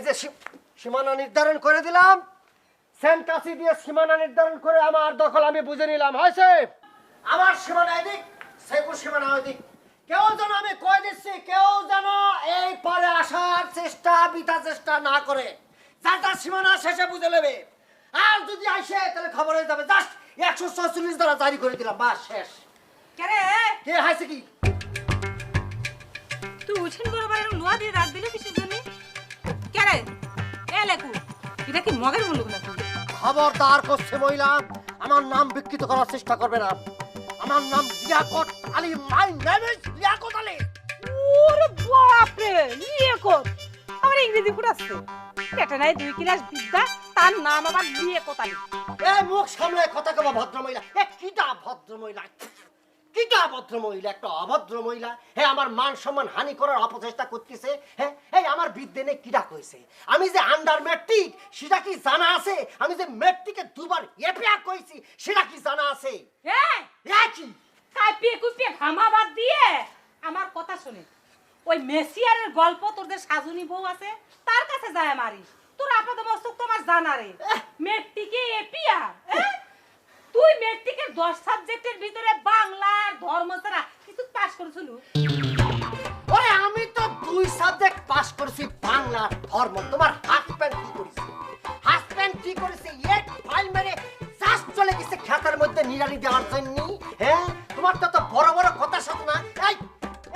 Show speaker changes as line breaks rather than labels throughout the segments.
যে সীমানা নির্ধারণ করে দিলাম, সেন্টাসি দিয়ে সীমানা নির্ধারণ করে আমার দখল আমি বুঝে নিলাম। হয়েছে? আমার সীমানা এদিক, সেকুর সীমানা ওইদিক। কেউ যেন, আমি কয়ে দিচ্ছি, কেউ যেন এই পরে আসার চেষ্টা, বৃথা চেষ্টা না করে। যার যার সীমানা শেষে বুঝে নেবে। আর যদি আসে তাহলে খবর হয়ে যাবে। জাস্ট 144 দ্বারা জারি করে দিলাম, বাস শেষ। কে হাসে কি?
তুই উঠিন বরাবর এরকম লোহা দিয়ে রাখ দিলি কিসের জন্য? কেরে এ লেকু, এটা কি মগের বলুক না?
খবরদার করছে মহিলা, আমার নাম বিকৃত করার চেষ্টা করবে না। আমার নাম Liaquat Ali. My name is Liaquat Ali.
ওরে বাপ রে, লিয়াকত! আমার ইংরেজি ফুটাচ্ছে। এটা নাই 2 ক্লাস বিদ্যা, তার নাম আবার লিয়াকত আলী।
এই মুখ সামলে কথা কবা ভদ্র মহিলা। এ কিটা ভদ্র মহিলা? কিটা ভদ্র মহিলা? একটা অভদ্র মহিলা। হ্যাঁ, আমার মান সম্মান হানি করার অপচেষ্টা করতেছে। হ্যাঁ, এই আমার বিদ্যে নেই কিটা কইছে? আমি যে আন্ডার ম্যাট্রিক সেটা কি জানা আছে? আমি যে ম্যাট্রিকে 2 বার এপিয়া কইছি সেটা কি জানা আছে? কি
কাইপিয়ে কুপিয়ে ঘামা বাদ দিয়ে আমার কথা শুনে, ওই মেসিয়ারের গল্প তোদের সাজুনি বউ আছে, তার কাছে যায় মারিস। তোর আপাতত মস্তক তোমার জানা রে মেট্রিকে এপিয়া। তুই মেট্রিকের 10 সাবজেক্টের ভিতরে বাংলা আর ধর্ম ছাড়া কিছু পাস করেছিল?
ওরে আমি তো 2 সাবজেক্ট পাস করেছি, বাংলা ধর্ম। তোমার হাজবেন্ড কি করেছে? হাজবেন্ড কি করেছে? এক ফাইল মেরে জাস্ট চলে গেছে খাতার মধ্যে নিরানি দেওয়ার জন্য। হ্যাঁ, তোমার তো বড় বড় কথা সাথে না। এই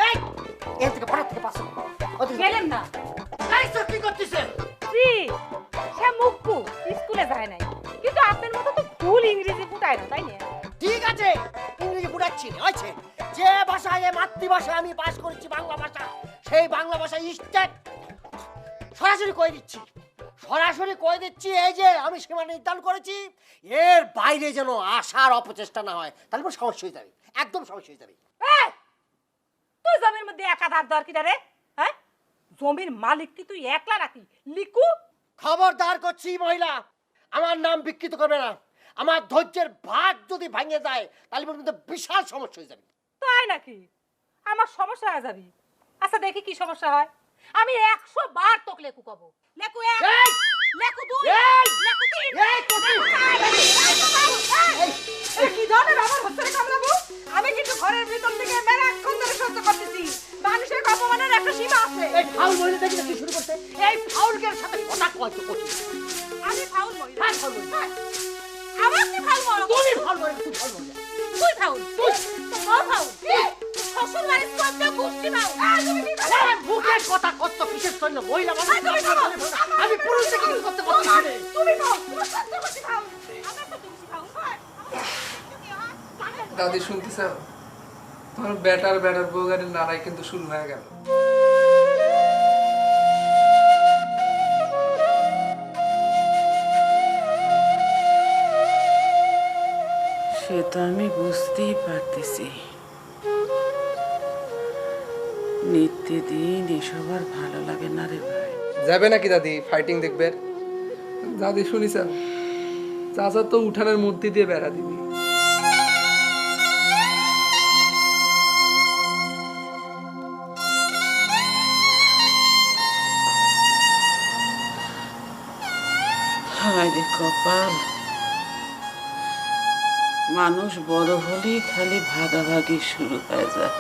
এই এর থেকে পড়া থেকে পাস
গেলেন না।
এই তো কি করতেছে?
জি, সে মুক্কু স্কুলে যায় নাই, কিন্তু আপনার মতো তো ফুল ইংরেজি ফুটায় না, তাই না?
ঠিক আছে, ইংরেজি পড়াচ্ছি না। হয়েছে, যে ভাষায় মাতৃভাষায় আমি পাস করেছি বাংলা ভাষা, সেই বাংলা ভাষা স্টেট সরাসরি কয়ে দিচ্ছি। সরাসরি কয়ে দিচ্ছি, এই যে আমি সীমানা নির্ধারণ করেছি, এর বাইরে যেন আসার অপচেষ্টা না হয়, তাহলে পর সমস্যা হয়ে যাবে, একদম সমস্যা হয়ে যাবে।
তুই জমির মধ্যে একাধার দরকার রে? হ্যাঁ, জমির মালিক কি তুই একলা নাকি? লিকু,
খবরদার করছি মহিলা, আমার নাম বিকৃত করবে না। আমার ধৈর্যের ভাগ যদি ভেঙে যায় তাহলে কিন্তু বিশাল সমস্যা হয়ে যাবে।
তাই নাকি? আমার সমস্যা হয়ে যাবি। আচ্ছা দেখি কি সমস্যা হয়। আমি 100 বার তোকে লেকু কব। লেকু 1, লেকু 2, লেকু 3। এই কি ধরনের আমার হচ্ছে রে কামরাবু? আমি কিন্তু ঘরের ভিতর থেকে মেরাক্ষণ ধরে সহ্য করতেছি। মানুষের অপমানের একটা সীমা আছে।
এই ফাউল মহিলা দেখি কি শুরু করতে? এই ফাউলকের সাথে কথা কয় তো কচি।
আমি ফাউল মহিলা?
হ্যাঁ, ফাউল মহিলা।
আমার কি ফাউল মহিলা?
তুমি ফাউল মহিলা, তুই ফাউল মহিলা।
তুই ফাউল? তুই তো ফাউল। শ্বশুর বাড়ির সদ্য গোষ্ঠী ফাউল। তুমি কি করো?
মুখের কথা কত কিসের জন্য মহিলা মানুষ? আমি পুরুষ থেকে কি করতে পারছি না?
তুমি ফাউল, তোমার সদ্য গোষ্ঠী ফাউল। আমার তো তুমি ফাউল হয়।
দাদি শুনতেছ? তোমার ব্যাটার বউ গাড়ির লড়াই কিন্তু শুরু হয়ে গেল।
সে তো আমি বুঝতেই পারতেছি, নিত্যদিন এসব আর ভালো লাগে না রে ভাই।
যাবে নাকি দাদি ফাইটিং দেখবে? দাদি শুনিস, চাচা তো উঠানের মধ্যে দিয়ে বেড়া দিবি।
হায় রে কপাল, মানুষ বড় হলেই খালি ভাগাভাগি শুরু হয়ে যায়,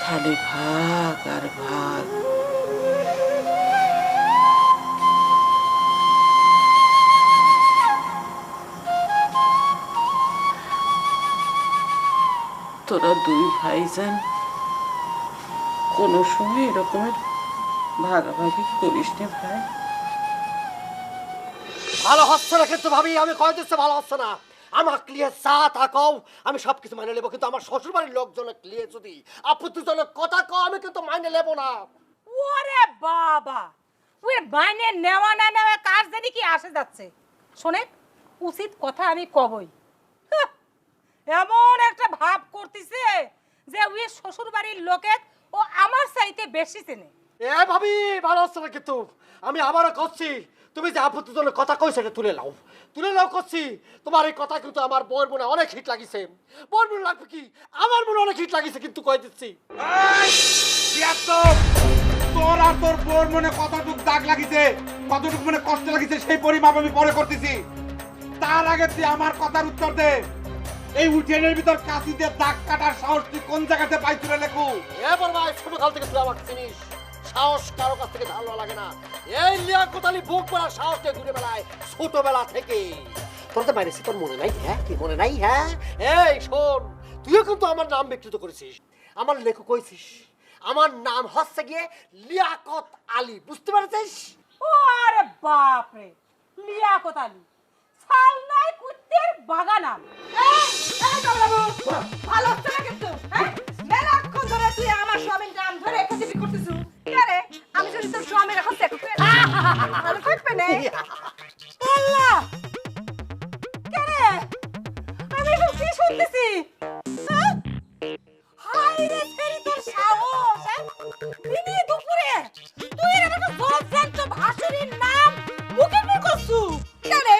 খালি ভাগ আর ভাগ। তোরা 2 ভাইজান কোনো সময় এরকমের ভাগাভাগি করিস নে ভাই?
ভালো হচ্ছে না কিন্তু ভাবি, আমি কয়ে দিচ্ছি ভালো হচ্ছে না। আমার ক্লিয়ার চা থাকাও আমি সবকিছু মাইনে নেবো, কিন্তু আমার শ্বশুর বাড়ির লোকজন ক্লিয়ার যদি আপত্তিজনক কথা কও আমি কিন্তু মাইনে নেবো না।
ওরে বাবা, ওই বাইনে নেওয়া না নেওয়া কার জানি কি আসে যাচ্ছে। শোনে, উচিত কথা আমি কবই। এমন একটা ভাব করতেছে যে ওই শ্বশুর বাড়ির লোকে ও আমার চাইতে বেশি চেনে।
এ ভাবি ভালো হচ্ছে না কিন্তু, আমি আবারও করছি, তুমি যে আপত্তিজনক কথা কই সেটা তুলে নাও করছি। তোমার এই কথা কিন্তু আমার বউর মনে অনেক হিট লাগিছে। বউর মনে লাগবে কি, আমার মনে অনেক হিট লাগিছে কিন্তু কয়ে দিচ্ছি।
তোর আর তোর বোর মনে কতটুক দাগ লাগিছে, কতটুক মনে কষ্ট লাগিছে সেই পরিমাপ আমি পরে করতেছি। তার আগে তুই আমার কথার উত্তর দে। এই উঠেনের ভিতর কাঁচি দিয়ে দাগ কাটার সাহস তুই কোন জায়গাতে পাইছিল লেখু?
এবার ভাই ছোটকাল থেকে তুই আমাকে চিনিস, সাহস কারো কাছ থেকে ধারণা লাগে না। এই লিয়াকত আলী বুক করার সাহস দিয়ে ঘুরে বেড়ায় ছোটবেলা থেকে। তোর তো বাইরে তোর মনে নাই? হ্যাঁ কি মনে নাই? হ্যাঁ এই শোন, তুইও কিন্তু আমার নাম বিকৃত করেছিস, আমার লেখক কইছিস। আমার নাম হচ্ছে গিয়ে লিয়াকত আলী, বুঝতে পেরেছিস?
ও আরে বাপ রে, লিয়াকত আলী সাল নাই কুত্তের বাগানাম। এই বাবু ভালো হচ্ছে না কিন্তু, হ্যাঁ মেলাক্ষণ ধরে তুই আমার স্বামীর নাম ধরে একাধিপি করতেছ। আরে আমি যদি তোর স্বামীর এখন দেখো ভালো থাকবে না। আল্লাহ কেরে আমি এখন কি শুনতেছি? হ্যাঁ? হাই রে ফেরি তোর সাহস, হ্যাঁ? দিনে দুপুরে তুই এরকম জলজান্ত ভাসুরের নাম মুখে বের করছু কেরে?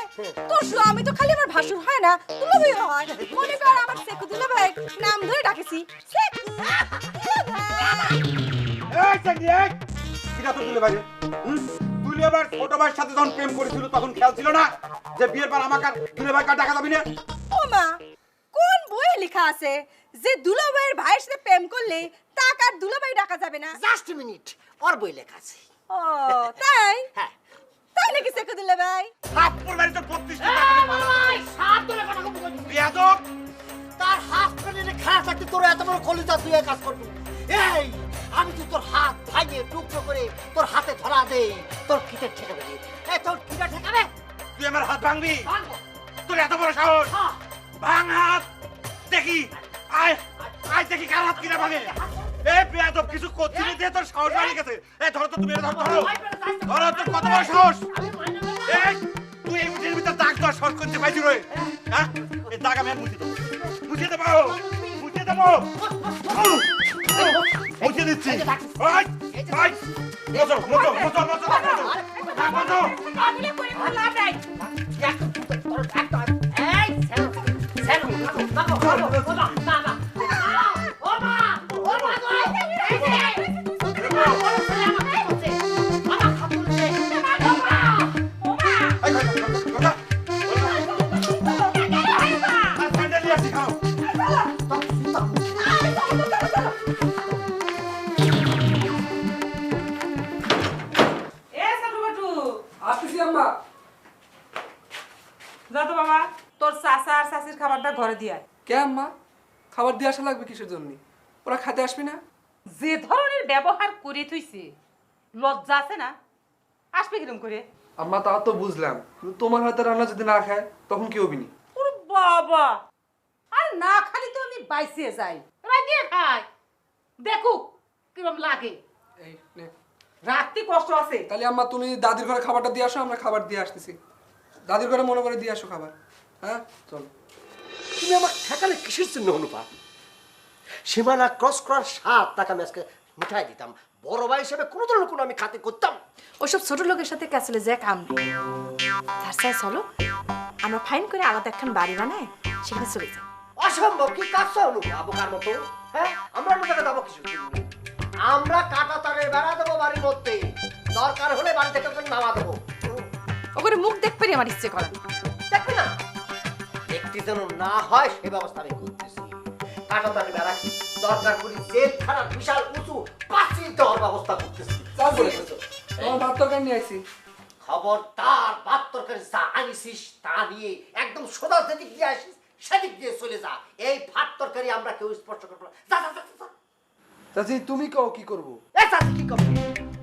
তোর স্বামী তো খালি আমার ভাসুর হয় না, দুলাভাই হয়। মনে কর আমার সেকু দুলাভাই নাম ধরে ডাকেছি সেকু দুলাভাই।
এই চাকরি এক কিটা তো তুলে বাইরে। তুই এবার ছোট ভাইয়ের সাথে যখন প্রেম করেছিল তখন খেয়াল ছিল না যে বিয়ের পর আমাকে আর তুলে ভাই টাকা যাবি না?
ও মা, কোন বইয়ে লেখা আছে যে দুলাভাইয়ের ভাইয়ের সাথে প্রেম করলে তাকে আর দুলাভাই ডাকা যাবে না?
জাস্ট মিনিট, ওর বই লেখা আছে।
ও তাই?
হ্যাঁ
তাই নাকি সেকু দুলাভাই?
থাপ্পড় বাড়িতে 32
ভাই সাত ধরে কথা বলবি।
বেয়াদব।
তার হাত পেলে খারাপ থাকতে তোর এত বড় কলিজা তুই এক কাজ করবি। এই আমি তো তোর হাত ভাঙিয়ে টুকরো করে তোর হাতে ধরা দেই, তোর কিটা ঠেকাবে রে? এই তোর কিটা ঠেকাবে?
তুই আমার হাত ভাঙবি?
ভাঙবো।
তোর এত বড় সাহস?
হ্যাঁ।
ভাঙ হাত দেখি। আয় আয় দেখি কার হাত কিনা ভাঙে। এই বেয়াদব কিছু করছিলি যে তোর সাহস বাড়ি গেছে। এই ধরো তো তুমি, ধরো ধরো ধরো, তোর কত বড় সাহস? এই তুই এই মুঠের ভিতর দাগ দেওয়ার সাহস করতে পাইছি রে? হ্যাঁ এই দাগ আমি আর মুছে দেবো, মুছে দেবো, মুছে দেবো, মুছে দিচ্ছি। আয় আয় মোচো মোচো মোচো মোচো মোচো।
আমি কই লাভ নাই।
এই স্যার স্যার বাবা বাবা না না ও মা ও মা গো এই যে মামা খাতুনছে মামা ও মা
এই কথা আর স্যান্ডেল নিয়ে আসি খাও।
এ সাধু বাটু
আসতেছি আম্মা।
যা তো বাবা, তোর চাচা আর চাচির খাবারটা ঘরে দিয়ে আয়।
কে আম্মা? খাবার দিয়ে আসা লাগবে কিসের জন্য? ওরা খাতে আসবে না?
যে ধরনের ব্যবহার করে থইছে, লজ্জা আছে না? আসবে কিরম করে?
আম্মা তা তো বুঝলাম, কিন্তু তোমার হাতে রান্না যদি না খায় তখন কি হবি নি?
ওরে বাবা, আর না খালি তো আমি বাইসে যাই, রাজিয়ে খাই, দেখুক কিরম লাগে।
এই নে।
রাত্রি কষ্ট আছে।
তাহলে আম্মা তুমি দাদির ঘরে খাবারটা দিয়ে আসো, আমরা খাবার দিয়ে আসতেছি। দাদির ঘরে মনে করে দিয়ে আসো খাবার। হ্যাঁ চলো।
তুমি আমার ঠেকালে কিসের জন্য অনুপা? সীমানা ক্রস করার সাত টাকা আমি আজকে মিঠাই দিতাম, বড় ভাই হিসেবে কোনো ধরনের কোনো আমি খাতে করতাম।
ওইসব ছোট লোকের সাথে ক্যাসেলে যে কাম নেই। তার সাথে চলো আমরা ফাইন করে আলাদা একখান বাড়ি বানাই, সেখানে চলে যাই।
অসম্ভব, কি কাজ অনুপা বোকার মতো? হ্যাঁ আমরা অন্য জায়গায় যাবো কিছু, আমরা কাটা তারের বেড়া দেবো বাড়ির মধ্যে, দরকার হলে বাড়ি থেকে ওকে নামা দেবো।
ওখানে মুখ দেখতে আমার ইচ্ছে করে না।
দেখবে না একটি যেন না হয় সে ব্যবস্থা আমি করতেছি। কাটা তারের বেড়া দরকার করি জেলখানার বিশাল উঁচু পাঁচিল দেওয়ার ব্যবস্থা করতেছি।
চাল বলে গেছো। তোমার ভাত তরকারি নিয়ে আইছি।
খবরদার ভাত তরকারি যা আনিসিস তা নিয়ে একদম সোজা যেদিক দিয়ে আসিস সেদিক দিয়ে চলে যা। এই ভাত তরকারি আমরা কেউ স্পর্শ করবো না। যা যা যা যা।
চাচি তুমি কও কি করবো?
এ চাচি কি করবে?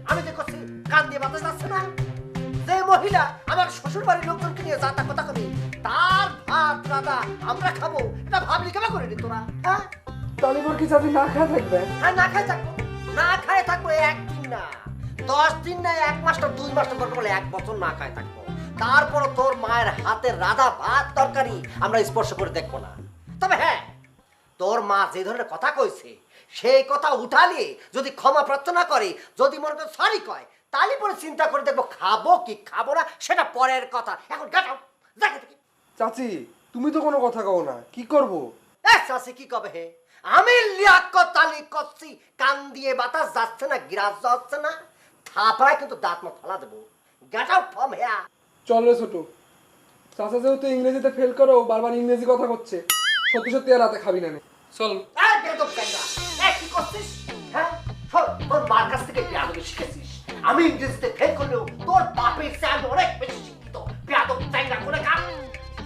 আমি যে করছি কান দিয়ে বাতাস যাচ্ছে না। যে মহিলা আমার শ্বশুর বাড়ির লোকজনকে নিয়ে যাতা কথা কবি, তার ভাত রাধা আমরা খাবো, এটা ভাবলি কেমন করে নি তোরা? হ্যাঁ
তালিবর কি চাচি না খায় থাকবে?
হ্যাঁ না খাই থাকবো, না খাই থাকবো একদিন না 10 দিন না 1 মাস না 2 মাস না দরকার বলে 1 বছর না খাই থাকবো। তারপর তোর মায়ের হাতের রাধা ভাত তরকারি আমরা স্পর্শ করে দেখবো না। তবে হ্যাঁ তোর মা যে ধরনের কথা কইছে সেই কথা উঠালিয়ে যদি ক্ষমা প্রার্থনা করে, যদি মনে করে সরি কয়, তাহলে পরে চিন্তা করে দেখবো খাবো কি খাবো না সেটা পরের কথা। এখন গাটাও দেখে দেখি।
চাচি তুমি তো কোনো কথা কও না, কি করব?
চাষি কি কবে হে? আমি লিয়াকত আলী করছি, কান দিয়ে বাতাস যাচ্ছে না, গ্রাস যাচ্ছে না, থাপায় কিন্তু দাঁত মা ফালা দেবো। Get out from here.
চল রে ছোট, চাচা যেহেতু ইংরেজিতে ফেল করো, বারবার ইংরেজি কথা করছে, সত্যি সত্যি আর রাতে খাবি না নে। চল।
এই বেদব চাইনা, এই কি করছিস? হ্যাঁ, শোন, তোর মার কাছ থেকে বেয়াদবি শিখেছিস। আমি ইংরেজিতে ফেল করলেও তোর বাপের চেয়ে আমি অনেক বেশি শিক্ষিত। বেয়াদব চাইনা করে কাজ।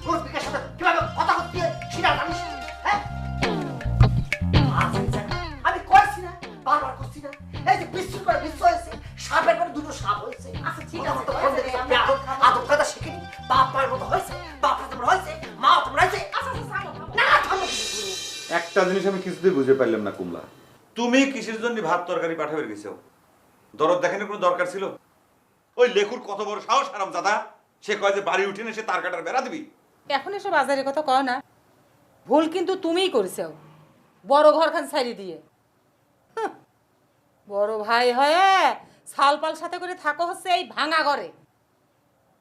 তোর দিকের সাথে কিভাবে কথা করতে হয় সেটা জানিস? হ্যাঁ? আমি কইছি না, বারবার করছি না। এই যে বিশ্ব করে বিশ্ব হয়েছে, সাপের করে দুটো সাপ হয়েছে।
আচ্ছা ঠিক আছে,
আদব কথা শিখিনি। বাপ মায়ের মতো হয়েছে, বাপ তোমরা হয়েছে, মা তোমরা হয়েছে। না, থামো।
একটা জিনিস আমি কিছুতেই বুঝে পারলাম না কুমলা, তুমি কিসের জন্য ভাত তরকারি পাঠাবে গেছো? দরদ দেখানোর কোনো দরকার ছিল? ওই লেখুর কত বড় সাহস হারাম দাদা, সে কয় যে বাড়ি উঠে সে তার কাটার বেড়া দিবি।
এখন এসব বাজারের কথা কও না। ভুল কিন্তু তুমিই করেছো, বড় ঘরখান ছাড়িয়ে দিয়ে। হুঁ, বড় ভাই হয়ে সালপাল সাথে করে থাকো হচ্ছে এই ভাঙা ঘরে,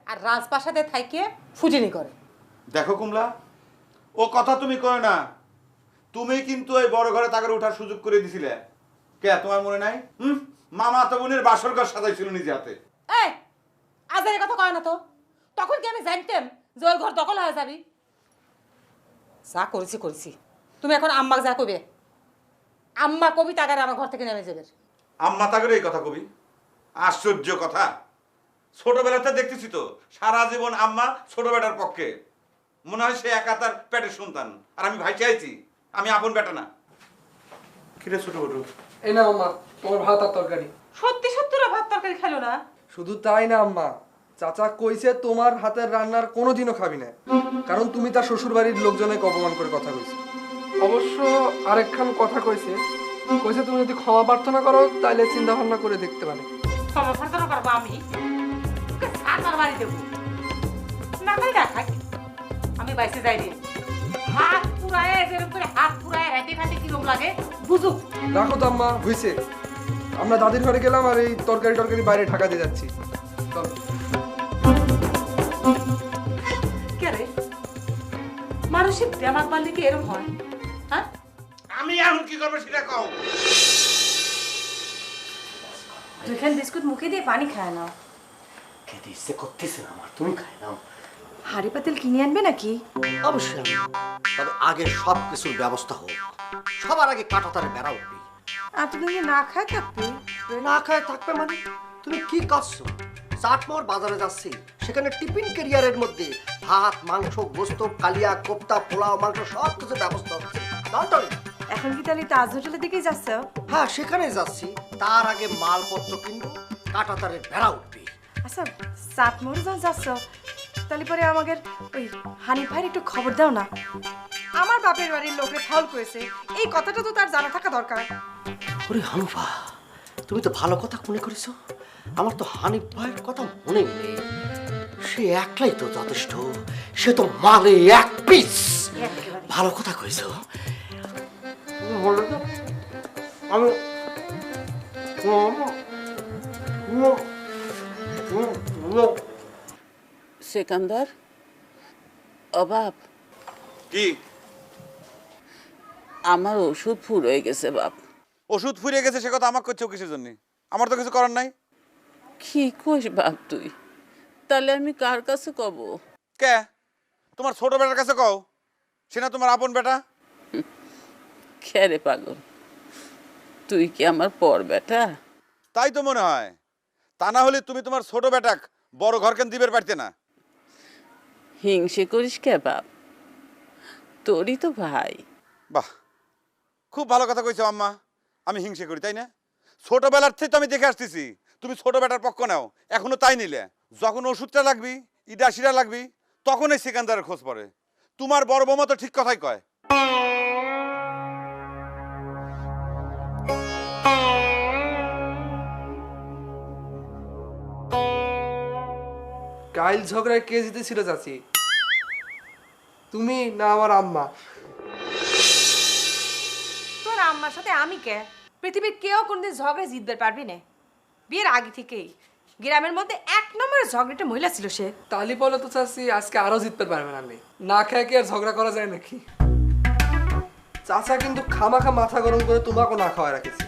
আর রাজপ্রাসাদে থাইকে ফুটিনি করে।
দেখো কুমলা, ও কথা তুমি কয় না। তুমি কিন্তু ওই বড় ঘরে তাকে উঠার সুযোগ করে দিছিলে। কে তোমার মনে নাই? মামা তো বোনের বাসর ঘর সাজাইছিল নিজে হাতে।
এই আজারের কথা কয় না তো, তখন কি আমি জানতাম যে ওই ঘর দখল হয়ে যাবি? যা করেছি করেছি, তুমি এখন আম্মাকে যা কবে, আম্মা কবি তাগারে আমার ঘর থেকে নেমে যাবে।
আম্মা তাকে এই কথা কবি? আশ্চর্য কথা। ছোটবেলাতে দেখতেছি তো সারা জীবন আম্মা ছোট বেটার পক্ষে। মনে হয় সে একা তার পেটের সন্তান, আর আমি ভাই চাইছি, আমি আপন বেটা না। কিরে ছোট বড়,
এই না আম্মা, তোমার ভাত আর তরকারি।
সত্যি সত্যি ওরা ভাত তরকারি খেলো না?
শুধু তাই না আম্মা, চাচা কইছে তোমার হাতের রান্নার কোনোদিনও খাবি না, কারণ তুমি তার শ্বশুর বাড়ির লোকজনকে অপমান করে কথা কইছো। অবশ্য আরেকখান কথা কইছে, কইছে তুমি যদি ক্ষমা প্রার্থনা করো তাহলে চিন্তা ভাবনা করে দেখতে পারে।
ক্ষমা প্রার্থনা করবো আমি? আমার বাড়ি দেবো না, খাই না খাই, আমি বাইসে যাই রে। হাত পুরায় যেরকম করে হাত পুরায় রাতে ফাতে কিরম লাগে বুঝুক।
রাখো তো আম্মা, হইছে। আমরা দাদির ঘরে গেলাম আর এই তরকারি টরকারি বাইরে ঢাকা দিয়ে যাচ্ছি। চল।
কে রে, মানুষের দেমাগ বাড়লে কি এরকম হয়? হ্যাঁ,
আমি এখন কি করবো সেটা কও।
দুইখান বিস্কুট মুখে দিয়ে পানি খায় নাও।
খেতে ইচ্ছে করতেছে না আমার, তুমি খাই নাও।
হাড়ি পাতিল কিনে আনবে নাকি?
অবশ্যই আমি, তবে আগে সব কিছুর ব্যবস্থা হোক। সবার আগে কাঁটাতারে বেড়া উঠবি।
আর তুমি কি না খায় থাকবে?
না খায় থাকবে মানে? তুমি কি করছো? চাটমোহর বাজারে যাচ্ছি, সেখানে টিফিন ক্যারিয়ারের মধ্যে ভাত, মাংস, গোস্ত, কালিয়া, কোপ্তা, পোলাও, মাংস সব কিছু ব্যবস্থা হচ্ছে।
এখন কি তাহলে তাজ হোটেলের দিকেই যাচ্ছ?
হ্যাঁ, সেখানে যাচ্ছি। তার আগে মালপত্র কিনবো, কাঁটাতারের বেড়া উঠবি।
আচ্ছা, চাটমোহরে যখন যাচ্ছ তাহলে পরে আমাদের ওই হানিফ ভাইয়ের একটু খবর দাও না। আমার বাপের বাড়ির লোকে ফাউল করেছে, এই কথাটা তো তার জানা থাকা দরকার।
ওরে হানুফা, তুমি তো ভালো কথা মনে করেছো। আমার তো হানিফ ভাইয়ের কথা মনে নেই। সে একলাই তো যথেষ্ট, সে তো মালে এক পিস। ভালো কথা কইছো। আমি
সেকান্দার, অবাব,
কি
আমার ওষুধ ফুরয়ে গেছে বাপ।
ওষুধ ফুরিয়ে গেছে সে কথা আমাকে করছো কিসের জন্য? আমার তো কিছু করার নাই।
কি কইস বাপ তুই? তাহলে আমি কার কাছে কব?
কে? তোমার ছোট বেটার কাছে কও, সে না তোমার আপন বেটা।
খেরে পাগল, তুই কি আমার পর বেটা?
তাই তো মনে হয়। তা না হলে তুমি তোমার ছোট বেটাক বড় ঘর কেন দিবের পারতে না?
হিংসে করিস কে বাপ? তোরই তো ভাই।
বাহ, খুব ভালো কথা কইছো আম্মা। আমি হিংসে করি তাই না? ছোটবেলার থেকে তো আমি দেখে আসতেছি তুমি ছোট বেটার পক্ষ নাও, এখনো তাই নিলে। যখন ওষুধটা লাগবি, ইডা সিডা লাগবি, তখন এই সেকেন্দারের খোঁজ পড়ে। তোমার বড় বৌমা তো ঠিক কথাই কয়।
কাইল ঝগড়ায় কে জিতেছিল চাচি, তুমি না আমার আম্মা?
তোর আম্মার সাথে আমি কে? পৃথিবীর কেউ কোনদিন ঝগড়া জিততে পারবি না। বিয়ের আগে থেকেই গ্রামের মধ্যে এক নম্বরের ঝগড়াটা মহিলা ছিল সে।
তালি বলো তো চাচি, আজকে আরো জিততে পারবে না। আমি না খেয়ে কি আর ঝগড়া করা যায় নাকি? চাচা কিন্তু খামাখা মাথা গরম করে তোমাকে না খাওয়ায় রাখেছে।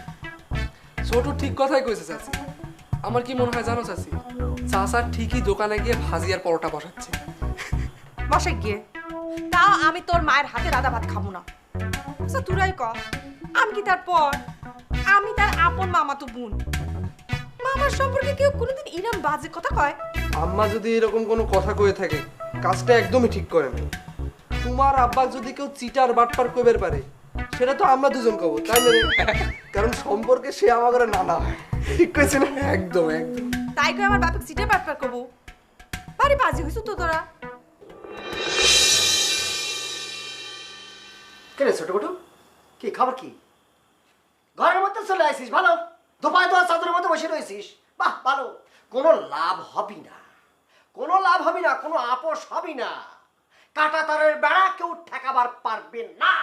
ছোট ঠিক কথাই কইছে চাচি। আমার কি মনে হয় জানো চাচি, চাচা ঠিকই দোকানে গিয়ে ভাজি আর পরোটা বসাচ্ছে।
বসে গিয়ে তাও আমি তোর মায়ের হাতে রাধা ভাত খাবো না। আচ্ছা তুরাই ক, আমি কি তার পর? আমি তার আপন মামাতো বোন। মামার সম্পর্কে কেউ কোনোদিন ইরাম বাজে কথা কয়?
আম্মা যদি এরকম কোনো কথা কয়ে থাকে কাজটা একদমই ঠিক করে না। তোমার আব্বা যদি কেউ চিটার বাটপার কইবার পারে সেটা তো আমরা দুজন কব, তাই না রে? কারণ সম্পর্কে সে আমাদের নানা হয়। ঠিক কইছে না?
একদম একদম।
তাই করে আমার বাপকে সিটে পাটপার করবো? বাড়ি বাজি হইছো তো তোরা।
কেন ছোট বটু, কি খাবার কি? ঘরের মধ্যে চলে আসিস, ভালো দোপায় দোয়া চাদরের মধ্যে বসে রয়েছিস, বাহ ভালো। কোনো লাভ হবি না, কোনো লাভ হবি না, কোনো আপোষ হবি না। কাটা তারের বেড়া কেউ ঠেকাবার পারবে না।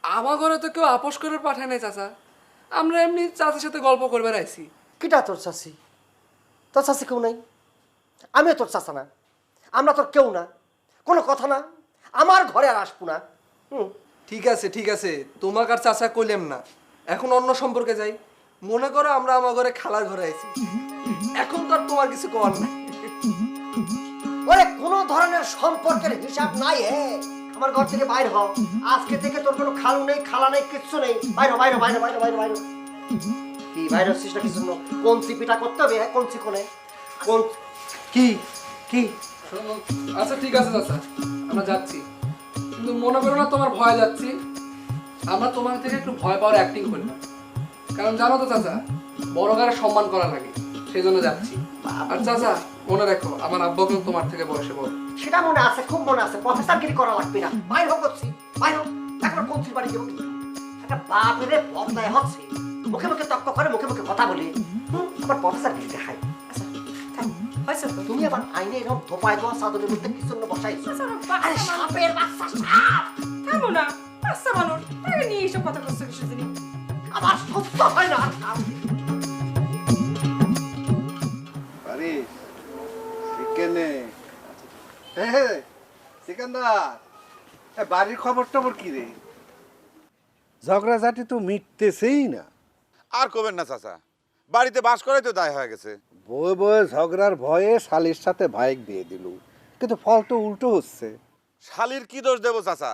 আমার ঘরে তো কেউ আপোষ করে পাঠায় নাই চাচা, আমরা এমনি চাচার সাথে গল্প করবার আইছি।
কিটা তোর চাষি? তোর চাষি কেউ নাই, আমিও তোর চাষা না, আমরা তোর কেউ না, কোনো কথা না। আমার ঘরে আর আসবো না।
ঠিক আছে ঠিক আছে, তোমাকে আর চাচা কইলাম না, এখন অন্য সম্পর্কে যাই। মনে করো আমরা আমার ঘরে খালার ঘরে আইছি, এখন তো আর তোমার কিছু করার নাই।
ওরে কোনো ধরনের সম্পর্কের হিসাব নাই। আমার ঘর থেকে বাইর হ, আজকে থেকে তোর কোনো খালু নেই, খালা নেই, কিচ্ছু নেই। বাইরে বাইরে বাইরে বাইরে বাইরে বাইরে। কি বাইরে হচ্ছিস না কিছু? কঞ্চি পিঠা করতে হবে, কঞ্চি কোনে কোন কি কি?
আচ্ছা ঠিক আছে চাচা, আমরা যাচ্ছি, কিন্তু মনে করো না তোমার ভয় যাচ্ছি। আমরা তোমার থেকে একটু ভয় পাওয়ার অ্যাক্টিং করি না, কারণ জানো তো চাচা, বড় গারে সম্মান করা লাগে, সেই জন্য যাচ্ছি। আর চাচা মনে রাখো, আমার আব্বাকে তোমার থেকে বয়সে বড়।
সেটা মনে আছে, খুব মনে আছে। প্রফেসরগিরি করা লাগবে না, বাইর হোক করছি, বাইর হোক। এখন কঞ্চির বাড়ি যাবো, একটা বাপেরে বদলায় হচ্ছে, মুখে মুখে তক্ক করে, মুখে মুখে কথা বলে, আবার প্রফেসরগিরি দেখায়।
হয়েছে তো?
তুমি আবার আইনে এরকম ধোপায় দেওয়া চাদরের মধ্যে কি জন্য বসাইছো? আরে সাপের বাচ্চা, সাপ!
থামো না, বাচ্চা মানুষ, তাকে নিয়ে এইসব কথা করছো কিছু জানি।
আমার সত্য হয় না।
আরে চিকেনে হে সিকান্দার, বাড়ির খবর টবর কি রে? ঝগড়াঝাটি তো মিটতেছেই না।
আর কবেন না চাচা, বাড়িতে বাস করাই তো দায় হয়ে গেছে।
বয়ে বয়ে ঝগড়ার ভয়ে শালির সাথে ভাইক দিয়ে দিল, কিন্তু ফল তো উল্টো হচ্ছে।
শালির কি দোষ দেবো চাচা,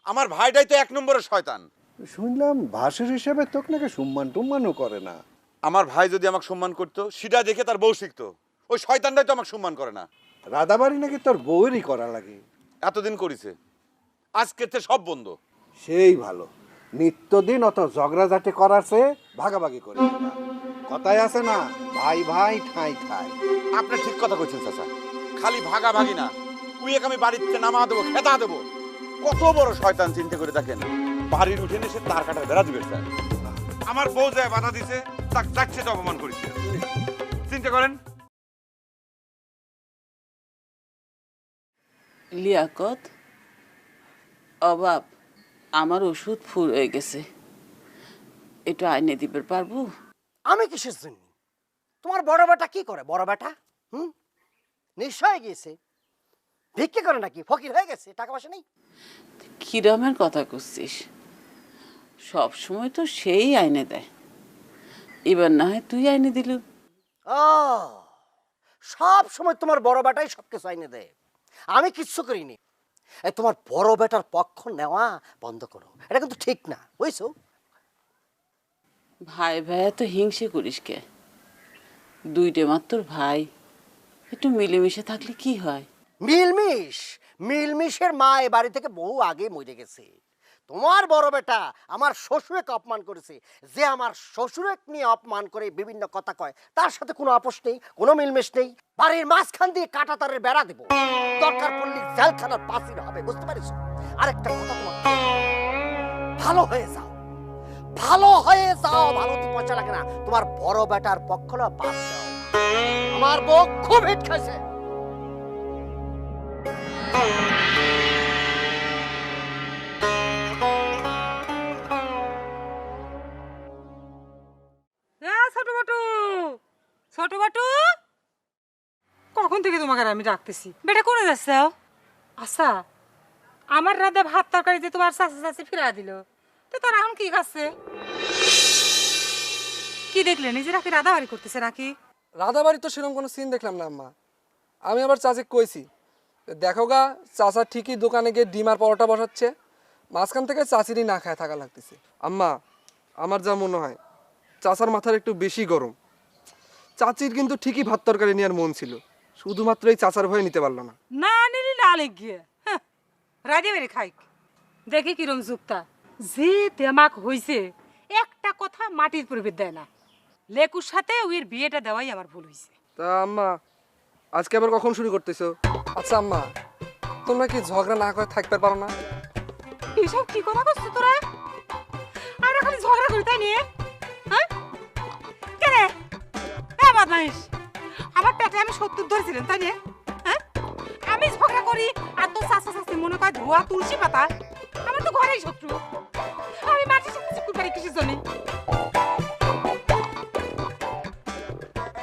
আমার ভাইটাই তো এক নম্বরের শয়তান।
শুনলাম ভাসুর হিসেবে তোকে নাকি সম্মান টম্মানও করে না।
আমার ভাই যদি আমাকে সম্মান করতো, সেটা দেখে তার বউ শিখতো। ওই শয়তানটাই তো আমাকে সম্মান করে না।
রাধাবাড়ি নাকি তোর বউয়েরই করা লাগে।
এতদিন করেছে, আজকের থেকে সব বন্ধ।
সেই ভালো, নিত্যদিন অত ঝগড়াঝাটি করার চেয়ে ভাগাভাগি করে দিলাম। কথায় আছে না, ভাই ভাই ঠাই ঠাই।
আপনি ঠিক কথা কইছেন চাচা, খালি ভাগাভাগি না, উইয়েকে আমি বাড়িতে নামা দেবো, খেতা দেবো। কত বড় শয়তান চিন্তা করে দেখেন, বাড়ির উঠে এসে তার কাটার বেড়া দিবে স্যার। আমার বউ যায় বাধা দিছে, তাকে যাচ্ছে তো অপমান করেছে। চিন্তা করেন।
লিয়াকত, অবাব, আমার ওষুধ ফুল হয়ে গেছে, একটু আইনে দিতে পারবো?
আমি কিসের জন্য? তোমার বড় বেটা কি করে? বড় বেটা নিশ্চয় গিয়েছে, ভিক্ষে করে নাকি? ফকির হয়ে গেছে, টাকা পয়সা নেই?
কিরমের কথা করছিস? সব সময় তো সেই আইনে দেয়, এবার না হয় তুই আইনে দিলু।
ও, সব সময় তোমার বড় বেটাই সবকিছু আইনে দেয়, আমি কিচ্ছু করিনি। এই তোমার বড় বেটার পক্ষ নেওয়া বন্ধ করো, এটা কিন্তু ঠিক না, বুঝছো?
ভাই ভাই তো হিংসে করিস কে? দুইটে মাত্র ভাই, একটু মিলেমিশে থাকলে কি হয়?
মিলমিশের মা এ বাড়ি থেকে বহু আগে মরে গেছে। তোমার বড় বেটা আমার শ্বশুরকে অপমান করেছে, যে আমার শ্বশুরকে নিয়ে অপমান করে বিভিন্ন কথা কয়, তার সাথে কোনো আপোষ নেই, কোনো মিলমিশ নেই। বাড়ির মাঝখান দিয়ে কাঁটা তারের বেড়া দেবো, দরকার পড়লে জেলখানার পাশির হবে, বুঝতে পারিস? আরেকটা কথা, তোমার ভালো হয়ে যাও, ভালো হয়ে যাও, ভালোতে পয়সা লাগে না। তোমার বড় বেটার পক্ষ না বাদ দাও, আমার বউ খুব হিট খাইছে।
ছোট বাটু, ছোট বাটু, কখন থেকে তোমাকে আর আমি ডাকতেছি।
বেটা করে যাচ্ছ?
আচ্ছা, আমার রাধা ভাত তরকারি যে তোমার চাচি চাচি ফিরা দিল, তো তোর এখন কি খাচ্ছে? কি দেখলে নিজেরা কি রাধাবাড়ি করতেছে নাকি?
রাধাবাড়ি তো সেরকম কোনো সিন দেখলাম না আম্মা। আমি আবার চাচি কইছি, দেখো গা চাচা ঠিকই দোকানে গিয়ে ডিম আর পরোটা বসাচ্ছে, মাঝখান থেকে চাচিরই না খায় থাকা লাগতেছে। আম্মা আমার যা মনে হয় চাচার মাথার একটু বেশি গরম। চাচির কিন্তু ঠিকই ভাত তরকারি নেওয়ার মন ছিল, শুধুমাত্র এই চাচার ভয়ে নিতে পারলো না।
না নিলি না লেগিয়ে রাধাবাড়ি খাই দেখি কিরম যুক্তা যে দেমাক হইছে, একটা কথা মাটির প্রভেদ দেয় না। লেকুর সাথে ওর বিয়েটা দেওয়াই আমার ভুল হইছে।
তা আম্মা আজকে আবার কখন শুরু করতেছো? আচ্ছা আম্মা, তোমরা কি ঝগড়া না করে থাকতে পারো না?
এসব কি কথা করছিস তোরা? আমরা খালি ঝগড়া করি তাই নিয়ে, হ্যাঁ? কেন এ বদমাইশ, আমার পেটে আমি 70 ধরেছিলাম তাই নিয়ে, হ্যাঁ? আমি ঝগড়া করি আর তোর শাশু শাশি মনে করে ধোয়া তুলসী পাতা। আমার তো ঘরেই শত্রু, আমি মাটির সাথে চিকুর পারি কিসের জন্য?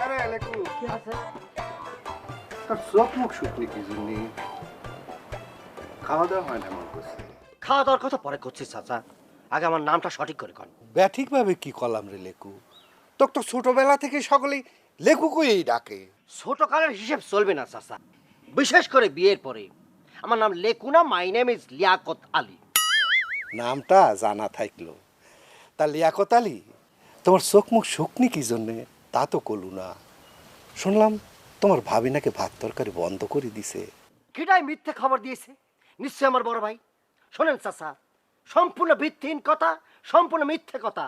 আরে লেকু কি আছে? তোর চোখ মুখ শুকনি কি জন্য? খাওয়া দাওয়া হয় না মন করছে।
খাওয়া দাওয়ার কথা পরে করছিস চাচা, আগে আমার নামটা সঠিক করে কন।
ব্যাঠিক ভাবে কি কলাম রে লেকু? তোর তো ছোটবেলা থেকে সকলেই লেকু কইই ডাকে।
ছোটকালের হিসেব চলবে না চাচা, বিশেষ করে বিয়ের পরে। আমার নাম লেকু না, my name is Liaquat Ali.
নামটা জানা থাকলো, তা লিয়াকত আলী তোমার চোখ মুখ শুকনি কি জন্যে তা তো কলু না। শুনলাম তোমার ভাবি নাকি ভাত তরকারি বন্ধ করে দিছে।
কিটাই মিথ্যে খবর দিয়েছে? নিশ্চয় আমার বড় ভাই। শোনেন চাচা, সম্পূর্ণ ভিত্তিহীন কথা, সম্পূর্ণ মিথ্যে কথা।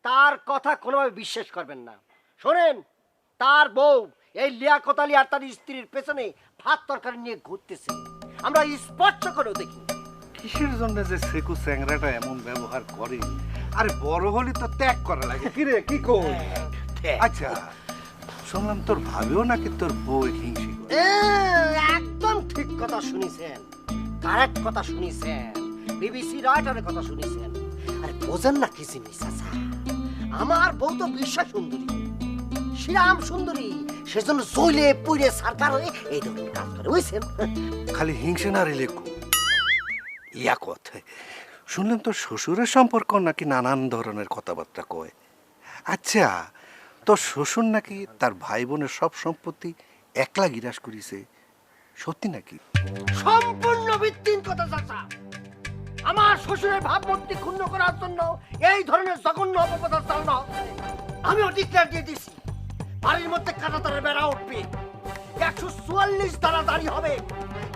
তার কথা কোনোভাবে বিশ্বাস করবেন না। শোনেন, তার বউ এই লিয়াকত আলী আর তার স্ত্রীর পেছনে ভাত তরকারি নিয়ে ঘুরতেছে, আমরা স্পষ্ট করেও দেখি।
কিসের জন্য যে সেকু চ্যাংরাটা এমন ব্যবহার করে? আরে বড় হলে তো ত্যাগ করা লাগে। কি রে কি কই? আচ্ছা শুনলাম তোর ভাবেও নাকি তোর বউ হিংসি করে।
একদম ঠিক কথা শুনিছেন, কারেক্ট কথা শুনিছেন, বিবিসি রাইটারের কথা শুনিছেন। আরে বোঝেন না কি জিনিস চাচা, আমার বউ তো বিশ্বাস সুন্দরী, শ্রীরাম সুন্দরী, সেজন্য জইলে পুড়ে সরকার হয়ে এই ধরনের কাজ করে, বুঝছেন?
খালি হিংসে না রে লেকু। লিয়াকত, শুনলাম তোর শ্বশুরের সম্পর্ক নাকি নানান ধরনের কথাবার্তা কয়। আচ্ছা তোর শ্বশুর নাকি তার ভাই বোনের সব সম্পত্তি একলা গিরাস করিছে, সত্যি নাকি?
সম্পূর্ণ ভিত্তিহীন কথা চাচা। আমার শ্বশুরের ভাবমূর্তি ক্ষুণ্ণ করার জন্য এই ধরনের জঘন্য অপপ্রচার চালানো আমিও ডিক্লেয়ার দিয়ে দিছি। বাড়ির মধ্যে কাঁটাতারের বেড়া উঠবে, 144 দ্বারা দাঁড়ি হবে,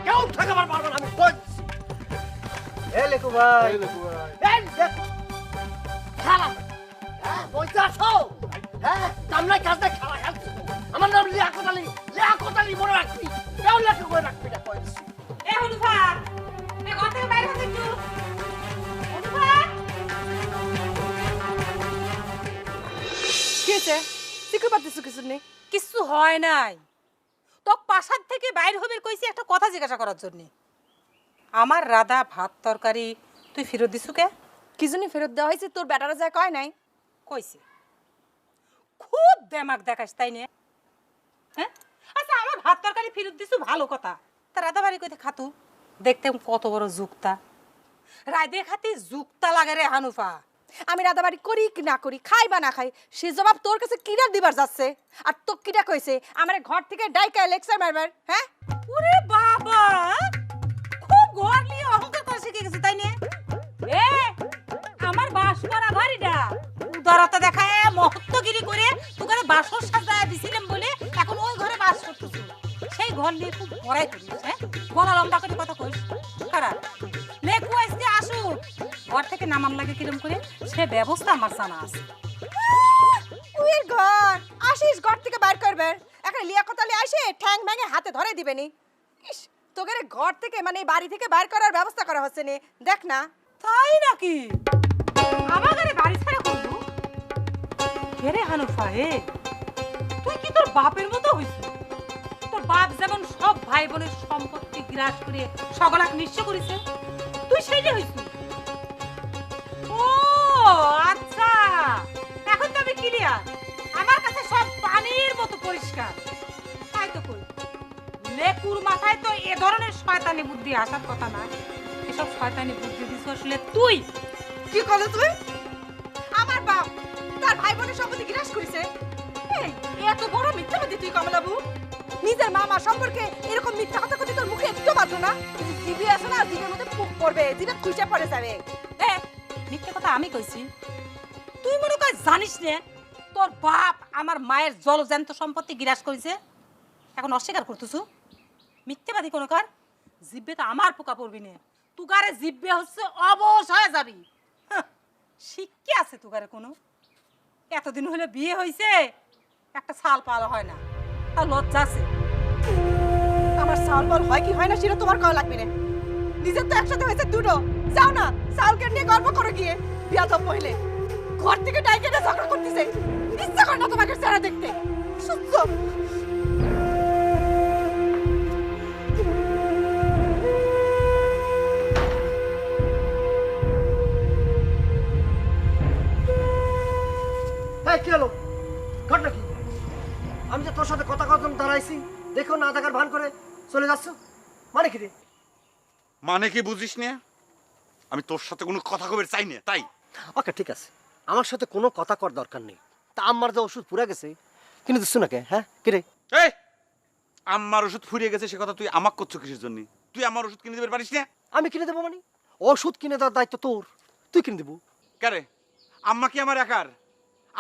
কেউ ঠেকাবার পারবে না, আমি বলছি। এই লেকু ভাই, এই লেকু, খেলা হ্যাঁ বলতে আসো, হ্যাঁ কামনায় কাজ দেয়, খেলা খেলছি। আমার নাম লিয়াকত আলী, লিয়াকত আলী মনে রাখবি, কেউ লেখা করে রাখবি না, বলছি।
এ হনুফা, এ ঘর থেকে বাইরে হতে একটু। হনুফা,
কি হয়েছে? চিকুর পারতেছো কিছু নেই? কিছু হয় নাই, তো পাশার থেকে বাইর হবে কইছি একটা কথা জিজ্ঞাসা করার জন্য। আমার রাধা ভাত তরকারি তুই ফেরত দিছু কে?
কি জন্য ফেরত দেওয়া হয়েছে? তোর বেটারা যায় কয় নাই?
কইছে। খুব দেমাক দেখাস তাই নে, হ্যাঁ? আচ্ছা আমার ভাত তরকারি ফেরত দিছু ভালো কথা, তা রাধা বাড়ি কইতে খাতু দেখতে কত বড় যুক্তা, রাধে খাতি যুক্তা লাগে রে হানুফা।
আমি রাধাবাড়ি করি কি না করি, খাই বা না খাই, সে জবাব তোর কাছে কিরা দিবার যাচ্ছে? আর তো কিরা কইছে আমার ঘর থেকে ডাইকা লেকচার মারবার? হ্যাঁ
ওরে বাবা, খুব ঘর নিয়ে অহংকার করে শিখে গেছে তাই নে। এ আমার বাস করা বাড়িটা উদারতা দেখায় মহত্বগিরি করে তোকে বাসর সাজায় দিছিলাম বলে এখন ওই ঘরে বাস করতেছিস, সেই ঘর নিয়ে খুব বড়াই করিস। হ্যাঁ গলা লম্বা করে কথা কইস খারাপ। লেকু আজকে আসুক, ঘর থেকে নামাম লাগে কিরম করে সে ব্যবস্থা আমার জানা আছে।
তুই ঘর আসিস, ঘর থেকে বাইর করবে, একটা লিয়াকত আলী আসে ঠ্যাং ভেঙে হাতে ধরে দিবে নি। ইস, তোকে ঘর থেকে মানে বাড়ি থেকে বাইর করার ব্যবস্থা করা হচ্ছে নি, দেখ না।
তাই নাকি? আমার ঘরে বাড়ি ছাড়া করবো কেরে হানুফা? হে তুই কি তোর বাপের মতো হইছিস? তোর বাপ যেমন সব ভাই বোনের সম্পত্তি গ্রাস করে সকলাক নিঃস্ব করেছে, তুই সেইটা হইছিস। ও আচ্ছা, এখন তো আমি ক্লিয়ার, আমার কাছে সব পানির মতো পরিষ্কার। তাই তো কই লেকুর মাথায় তো এ ধরনের শয়তানি বুদ্ধি আসার কথা না। এসব শয়তানি বুদ্ধি দিছ আসলে তুই।
কি করলে তুই? আমার বাপ তার ভাই বোনের সম্পত্তি গ্রাস করেছে। এই এত বড় মিথ্যাবাদী তুই কমলাবু? নিজের মামা সম্পর্কে এরকম মিথ্যা কথা কথা তোর মুখে একটু বাজলো না? জিভে আছে না, জিভের মধ্যে পুক পড়বে, জিভে খুশে পড়ে যাবে।
এ মিথ্যে কথা আমি কইছি? তুই মনে কর জানিস নে তোর বাপ আমার মায়ের জলজ্যান্ত সম্পত্তি গ্রাস করেছে, এখন অস্বীকার করতেছু? মিথ্যেবাদী কোনো কার জিব্বে তো আমার পোকা পড়বি না, তুগারে জিব্বে হচ্ছে অবশ হয়ে যাবি। হাহ, শিক্ষা আছে তুগারে কোনো? এতদিন হলে বিয়ে হয়েছে, একটা ছাল পাল হয় না, তা লজ্জা আছে?
আমার চাউল বল হয় কি হয় না সেটা তোমার কওয়া লাগবে না। নিজের তো একসাথে হয়েছে দুটো, যাও না চাউলকে নিয়ে গর্ব করে গিয়ে। বিয়াদব মহিলে ঘর থেকে ডাইকে না ঝগড়া করতেছে, ইচ্ছা করে না তোমাকে চেহারা দেখতে। সহ্য।
হ্যাঁ, কি হলো? ঘটনা কি? আমি যে তোর সাথে কথা কথা দাঁড়াইছি, দেখো না দেখার ভান করে চলে যাচ্ছ, মানে কি রে?
মানে কি বুঝিস না? আমি তোর সাথে কোনো কথা কবে চাই না, তাই।
ওকে, ঠিক আছে, আমার সাথে কোনো কথা কর দরকার নেই। তা আমার যে ওষুধ পুরা গেছে, কিনে দিচ্ছ না কে? হ্যাঁ, কি রে?
এই আমার ওষুধ ফুরিয়ে গেছে, সে কথা তুই আমাক করছো কিসের জন্য? তুই আমার ওষুধ কিনে দিতে পারিস না?
আমি কিনে দেবো মানে? ওষুধ কিনে দেওয়ার দায়িত্ব তোর, তুই কিনে দেবো।
কারে? আম্মা কি আমার একার?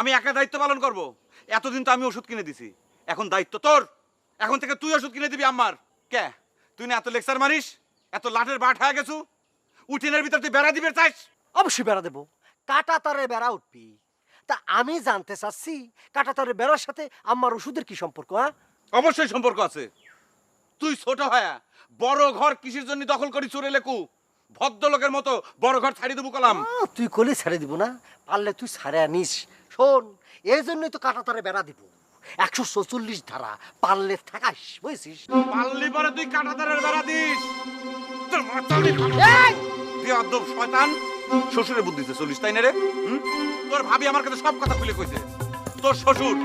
আমি একা দায়িত্ব পালন করব? এতদিন তো আমি ওষুধ কিনে দিছি, এখন দায়িত্ব তোর। এখন থেকে তুই ওষুধ কিনে দিবি আম্মার। কে তুই না এত লেকচার মারিস, এত লাটের বাট হয়ে গেছু, উঠিনের ভিতর তুই বেড়া দিবে চাইস?
অবশ্যই বেড়া দেবো, কাটা তারে বেড়া উঠবি। তা আমি জানতে চাচ্ছি, কাটা তারে বেড়ার সাথে আমার ওষুধের কি সম্পর্ক? হ্যাঁ,
অবশ্যই সম্পর্ক আছে। তুই ছোট হয়া বড় ঘর কিসের জন্য দখল করি চুরে লেকু? ভদ্রলোকের মতো বড় ঘর ছাড়ি দেবো কলাম।
তুই কলি ছেড়ে দিব না, পারলে তুই ছাড়ে আনিস। শোন, এই জন্যই তো কাটা তারে বেড়া দিব, 144 ধারা, পারলে থাকাস, বুঝছিস?
পাল্লি পরে তুই কাঁটাতারের বেড়া দিস। তোর মাথায় তুই অদ্দব শয়তান। শ্বশুরের বুদ্ধিতে চলিস, তাই না রে? তোর ভাবি আমার কাছে সব কথা খুলে কইছে। তোর শ্বশুর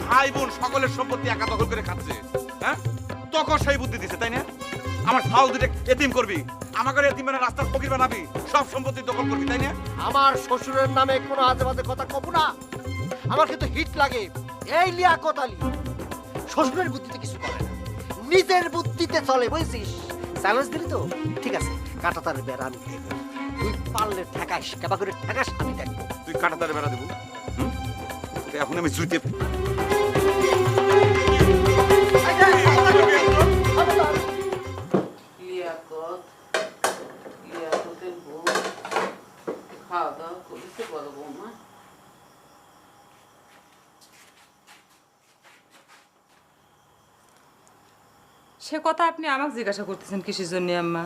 ভাই বোন সকলের সম্পত্তি একা দখল করে খাচ্ছে। হ্যাঁ, তোকে সেই বুদ্ধি দিছে, তাই না? আমার ফাউল দুটো এতিম করবি, আমাকে এতিম মানে রাস্তার ফকির বানাবি, সব সম্পত্তি দখল করবি, তাই না?
আমার শ্বশুরের নামে কোনো আজে বাজে কথা কব না। আমার কিন্তু হিট লাগে এই লিয়াকত আলী শ্বশুরের বুদ্ধিতে কিছু করে না, নিজের বুদ্ধিতে চলে, বুঝছিস? চ্যালেঞ্জ দিলি তো, ঠিক আছে, কাটা তার বেড়া আমি দেখবো, তুই পারলে ঠেকাস, কেবা করে ঠেকাস, আমি দেখবো।
তুই কাঁটাতারের বেড়া দেবো? এখন আমি জুইতে
লিয়াকতের বউ খাওয়া দাওয়া করেছে বড় বৌমা?
সে কথা আপনি আমাকে জিজ্ঞাসা করতেছেন কিসের জন্য আম্মা?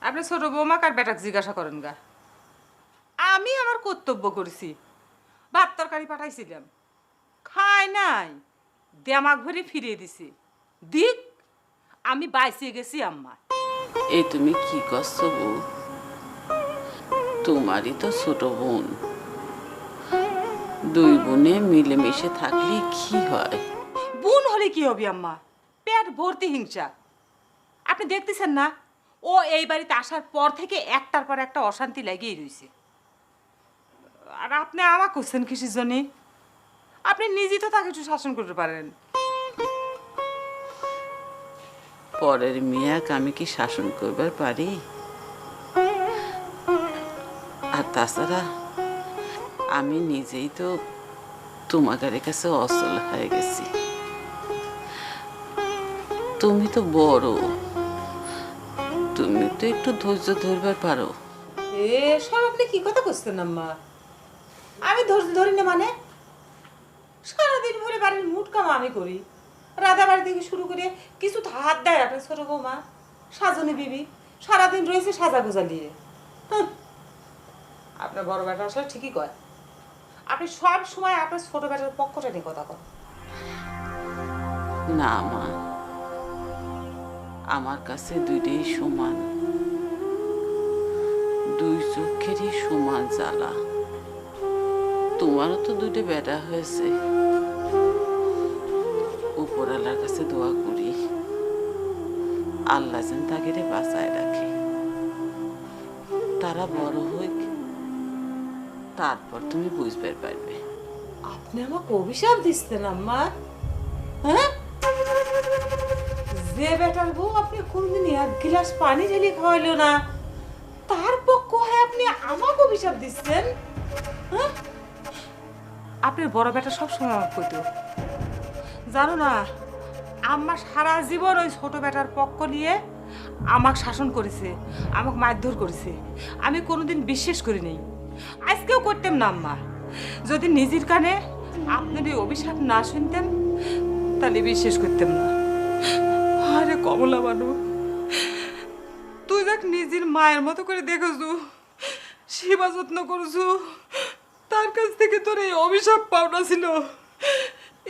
আপনি ছোট বৌমাকে আর বেটাকে জিজ্ঞাসা করেন গা। আমি আমার কর্তব্য করেছি, ভাত তরকারি পাঠাইছিলাম, খাই নাই, দেমাগ ভরে ফিরিয়ে দিছি, দিক আমি বাইসে গেছি আম্মা।
এই তুমি কি করছো বউ? তোমারই তো ছোট বোন, দুই বোনে মিলেমিশে থাকলে কি হয়?
বোন হলে কি হবে আম্মা? পেট ভর্তি হিংসা। আপনি দেখতেছেন না, ও এই বাড়িতে আসার পর থেকে একটার পর একটা অশান্তি লাগিয়ে রয়েছে। আর আপনি আমাকে করছেন কিসের জন্য? আপনি নিজেই তো তাকে একটু শাসন করতে পারেন।
পরের মেয়াকে আমি কি শাসন করবার পারি? আর তাছাড়া আমি নিজেই তো তোমাদের কাছে অচল হয়ে গেছি। তুমি তো বড়, তুমি তো একটু ধৈর্য ধরবার পারো।
এসব আপনি কি কথা করছেন আম্মা? আমি ধৈর্য ধরি না মানে? সারাদিন ভরে বাড়ির মুট কাম আমি করি, রাধা বাড়ি থেকে শুরু করে কিছু হাত দেয় আপনার ছোট বৌমা সাজনী বিবি, সারাদিন রয়েছে সাজা গোজা নিয়ে। আপনার বড় বেটা আসলে ঠিকই কয়, আপনি সব সময় আপনার ছোট বেটার পক্ষটা নিয়ে কথা কন।
না মা, আমার কাছে দুইটাই সমান, দুই চোখেরই সমান জ্বালা। তোমারও তো দুটো বেটা হয়েছে, উপরওয়ালার কাছে দোয়া করি আল্লাহ যেন তাকে বাঁচায় রাখে। তা তারা বড় হইক, তারপর তুমি বুঝতে পারবে।
আপনি আমাকে অভিশাপ দিচ্ছেন আম্মা? হ্যাঁ, যে বেটার বউ আপনি কোনদিন এক গ্লাস পানি ঢেলে খাওয়াইলো না, তার পক্ষ হয়ে আপনি আমাকে অভিশাপ দিচ্ছেন? হ্যাঁ, আপনার বড় বেটা সবসময় আমাকে কইতো, জানো না আম্মা সারা জীবন ওই ছোট বেটার পক্ষ নিয়ে আমাকে শাসন করেছে, আমাকে মারধর করেছে। আমি কোনোদিন বিশ্বাস করি নাই, আজকেও করতাম না আম্মা। যদি নিজের কানে আপনার এই অভিশাপ না শুনতেন তাহলে বিশ্বাস করতাম না। আরে কমলা বানু, তুই দেখ নিজের মায়ের মতো করে দেখেছু, সেবা যত্ন করছু, তার কাছ থেকে তোর এই অভিশাপ পাওনা ছিল।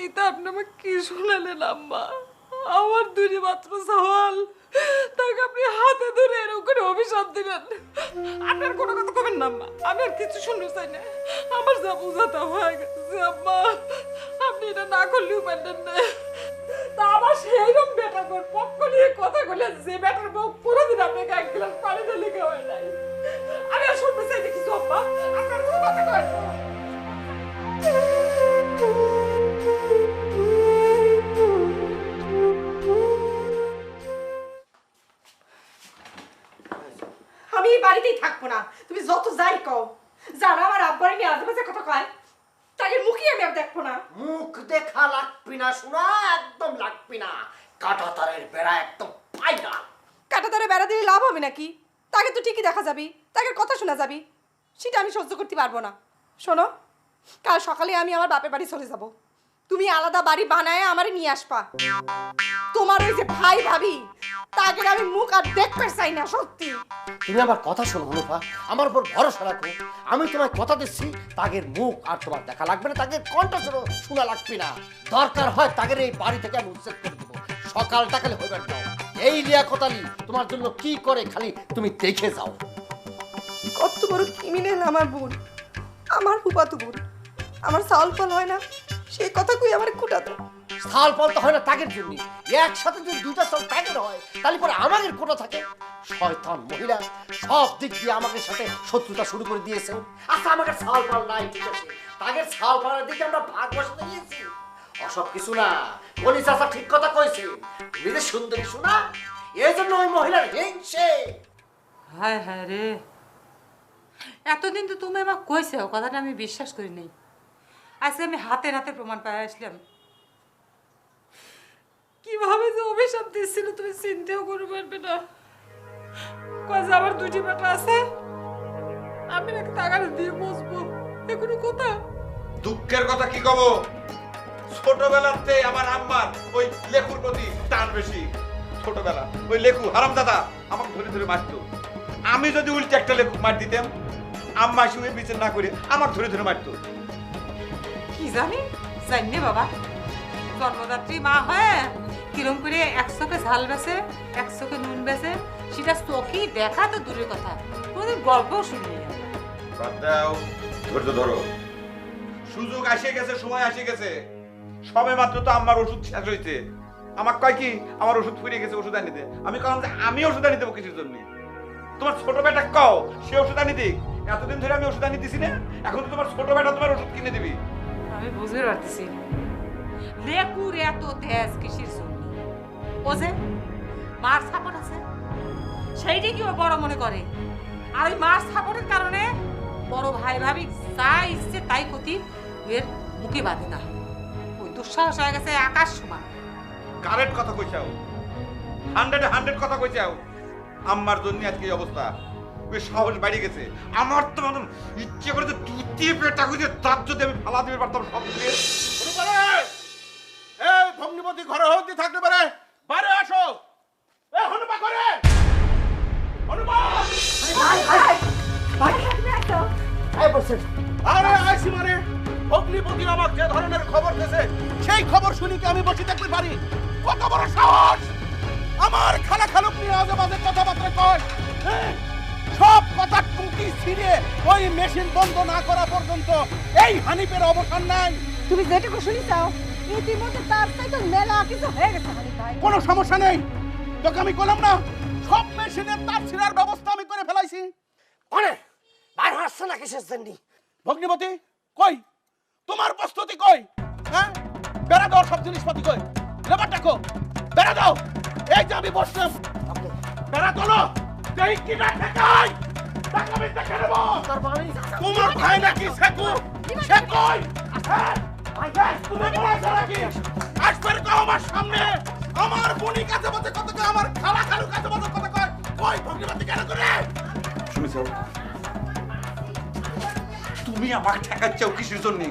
এটা আপনি আমাকে কি শোনালেন আম্মা? আমার দুই মাত্র সওয়াল, তাকে আপনি হাতে ধরে এরকম করে অভিশাপ দিবেন? আপনার কোনো কথা কবেন না আম্মা, আমি আর কিছু শুনতে চাই না। আমার যা বোঝাতে হয়ে গেছে আম্মা, আপনি এটা না করলেও পারলেন না। তা আমার সেইরকম বেটার বউ পক্ষ নিয়ে কথা বলে, যে বেটার বউ কোনোদিন আপনাকে এক গ্লাস পানি দিয়ে লিখে হয় নাই, আমি আর শুনতে চাই না কিছু আম্মা। আপনার কোনো কথা কয় না।
আমি এই বাড়িতেই থাকবো না, তুমি যত যাই কও। যারা আমার আব্বারে নিয়ে আজেবাজে কথা কয়, তাদের মুখই আমি আর দেখবো না।
মুখ দেখা লাগবি না শোনা, একদম লাগবি না। কাটা তারের বেড়া একদম পাইনা।
কাটা তারে বেড়া দিলে লাভ হবে নাকি? তাকে তো ঠিকই দেখা যাবি, তাকে কথা শোনা যাবি, সেটা আমি সহ্য করতে পারবো না। শোনো, কাল সকালে আমি আমার বাপের বাড়ি চলে যাব। তুমি আলাদা বাড়ি বানায় আমারে নিয়ে আসবা। তোমার ওই যে ভাই ভাবি, তাকে আমি মুখ আর দেখতে চাই না, সত্যি।
তুমি আমার কথা শোনো হনুফা, আমার উপর ভরসা রাখো। আমি তোমায় কথা দিচ্ছি, তাগের মুখ আর তোমার দেখা লাগবে না, তাগের কণ্ঠ শোনা লাগবে না। দরকার হয় তাগের এই বাড়ি থেকে আমি উচ্ছেদ করে দেবো। সকালটা খালি হইবার দাও। এই লিয়াকতালি তোমার জন্য কি করে খালি তুমি দেখে যাও।
কত বড় ক্রিমিনাল আমার বোন, আমার ফুফাতো বোন। আমার চাউল ফল হয় না, সেই কথা কই আমার কুটাতো।
সাল ফল তো হয় না তাগের জন্য, একসাথে যদি দুইটা চাল তাগের হয় তাহলে পরে আমাদের কোটা থাকে। শয়তান মহিলা সব দিক দিয়ে আমাদের সাথে শত্রুতা শুরু করে দিয়েছে। আচ্ছা আমাদের সাল ফল নাই, ঠিক আছে, তাগের সাল ফলের দিকে আমরা ভাগ বসাতে গিয়েছি। অসব কিছু না, মনি চাচা ঠিক কথা কইছে। তুমি যে সুন্দরী শোনা, এই জন্য ওই মহিলার হিংসে।
হায় হায় রে, এতদিন তো তুমি আমাকে কইছো, কথাটা আমি বিশ্বাস করি নাই। আজকে আমি হাতে নাতে প্রমাণ পাই আসলাম। কিভাবে যে অভিশাপ দিচ্ছিল তুমি চিন্তাও করতে পারবে না। কয় যে আমার দুটি বেটা আছে, আমি নাকি টাকাটা দিয়ে বসবো, এগুলো কথা।
দুঃখের কথা কি কব, ছোটবেলাতে আমার আম্মার ওই লেখুর প্রতি টান বেশি। ছোটবেলা ওই লেখু হারামদাদা আমাকে ধরে ধরে মারতো। আমি যদি উল্টে একটা লেখু মার দিতাম, আম্মা শুয়ে বিচার না করে আমার ধরে ধরে মারতো।
কি জানি জানি বাবা, জন্মদাত্রী মা হয় কিরম করে 1 চোখে ঝাল বেছে 1 চোখে নুন বেছে, সেটা চোখেই দেখা তো দূরের কথা, কোনোদিন গল্পও শুনি।
বাদ দাও, ধৈর্য ধরো। সুযোগ আসে গেছে, সময় আসে গেছে। সবে মাত্র তো আমার ওষুধ শেষ হয়েছে। আমার কয় কি আমার ওষুধ ফুরিয়ে গেছে, ওষুধ আনি দে। আমি কলাম যে আমি ওষুধ আনি দেবো কিছুর জন্য। তোমার ছোট বেটা কও সে ওষুধ আনি দিক। এতদিন ধরে আমি ওষুধ আনি দিছি না, এখন তো তোমার ছোট বেটা তোমার ওষুধ কিনে দিবি।
আমি বুঝতে পারতেছি লেকুর এত তেজ কিসের জন্য। ও যে মার সাপোর্ট আছে, সেইটাই কি ও বড় মনে করে। আর ওই মার সাপোর্টের কারণে বড় ভাই ভাবি যা ইচ্ছে তাই ক্ষতি এর মুখে বাঁধে না। ওই দুঃসাহস হয়ে গেছে আকাশ সমান।
কারেক্ট কথা কইছাও, 100 কথা কইছাও। আম্মার জন্য আজকে এই অবস্থা। ওই সাহস বাইরে গেছে। আমার তো মানে ইচ্ছে করে দুটি পেটা কইতে, তার যদি আমি ফালা দিতে পারতাম সব দিয়ে। এই ভগ্নিপতি ঘরে হতে থাকতে পারে, বাইরে আসো। এ হনুমা করে, হনুমা আরে আইসি মানে অগ্নিপতি আমাকে যে ধরনের খবর দিয়েছে, সেই খবর শুনি কি আমি বসে থাকতে পারি? কত বড় সাহস! আমার খালা খালুক নিয়ে আজেবাজে কথাবার্তা কয়। সব কথা টুকি ছিঁড়ে ওই মেশিন বন্ধ না করা পর্যন্ত এই হানিফের অবসান নাই।
তুমি যেটুকু শুনি চাও, ইতিমধ্যে তার সাথে মেলা কিছু হয়ে গেছে হানিফ ভাই।
কোনো সমস্যা নেই, তোকে আমি বললাম না সব মেশিনের তার ছিঁড়ার ব্যবস্থা আমি করে ফেলাইছি।
অনে বাইরে আসছে না কিসের জন্য?
ভগ্নিপতি কই, তোমার প্রস্তুতি কই? হ্যাঁ, বেড়া দাও সব জিনিসপাতি কই, লেবার ডাকো, বেড়া দাও। এই যে আমি বসলাম, বেড়া তোলো, দেই কি না ঠেকাই, টাকা আমি দেখে নেব। তোমার ভাই নাকি শেখু, সে কই? হ্যাঁ, তুমি বলেছো নাকি আসবে কও আমার সামনে? আমার বোনি কাছে বসে কত কয়, আমার খালা খালু কাছে বসে কত কয়, কই ভগ্নিপতি কেন করে? শুনেছো, তুমি আমাকে ঠেকাচ্ছাও কিসের জন্য?